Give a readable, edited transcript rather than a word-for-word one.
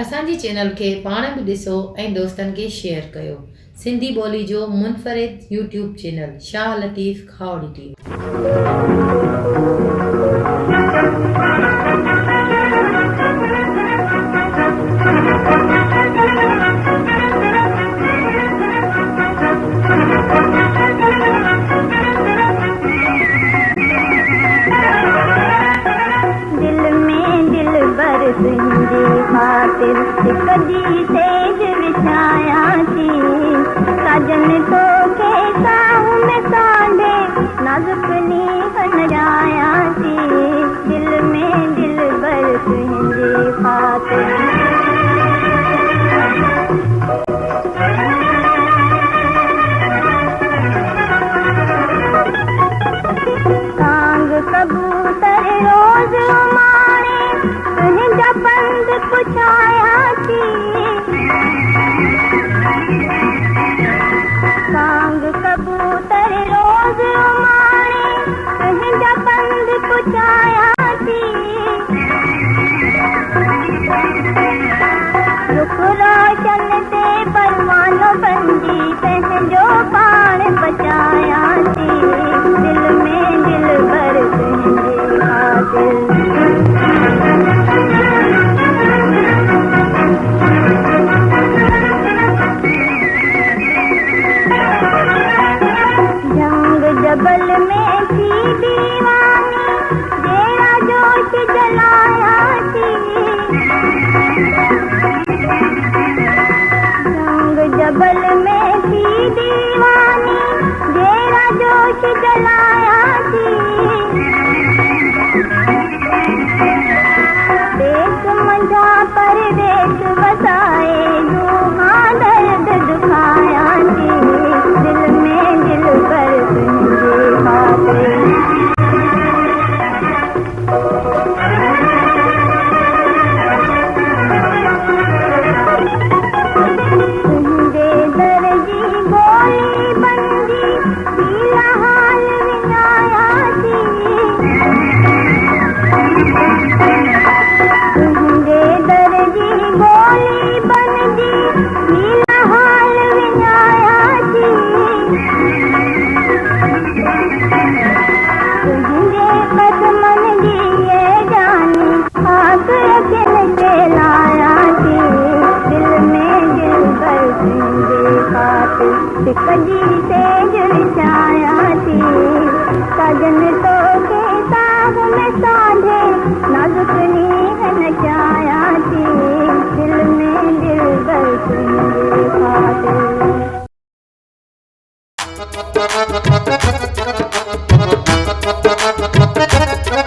असांजी चैनल खे पाण बि ॾिसो ऐं दोस्तनि खे शेयर कयो। सिंधी ॿोली जो मुनफ़रिद YouTube channel Shah Latif खावड़ी TV. तुंहिंजी ख़ातिर हिक ॾींहुं तेज विछाया थी साजन तोखे साह में सांढे नाज़ुक नींहं नॼाया थी दिल में दिल भर तुंहिंजी ख़ातिर कांग कबूतर रोज़ तुंहिंजा पंध पुछाया थी कांग कबूतर रोज़ माणे तुंहिंजा पंध पुछाया थी रुख रोशन ते परवानो बंदी पंहिंजो पाण बचाया थी दिल में दिल भर तुंहिंजी ख़ातिर जबल में थी दीवानी तेरा जोश जलाया थी रंग जबल में थी दीवानी तेरा जोश जलाया थी देश मंझा परदेश बसाए दुहा दर्द दुखाया थी दिल में दिल भर तुंहिंजे दर जी गोली बंदी पीला हाल विञाया थी तुंहिंजे दर जी गोली बंदी पीला हाल विञाया थी तुंहिंजे कसमन जी ये जानी हाथ रखन के लाया थी दिल में दिल भर तुंहिंजे ख़ातिर हिक ॾींहुं तेज विछाया थी साजन तोखे साह में सांढे नाज़ुक नींहं नचाया थी दिल में दिल भर तुंहिंजे ख़ातिर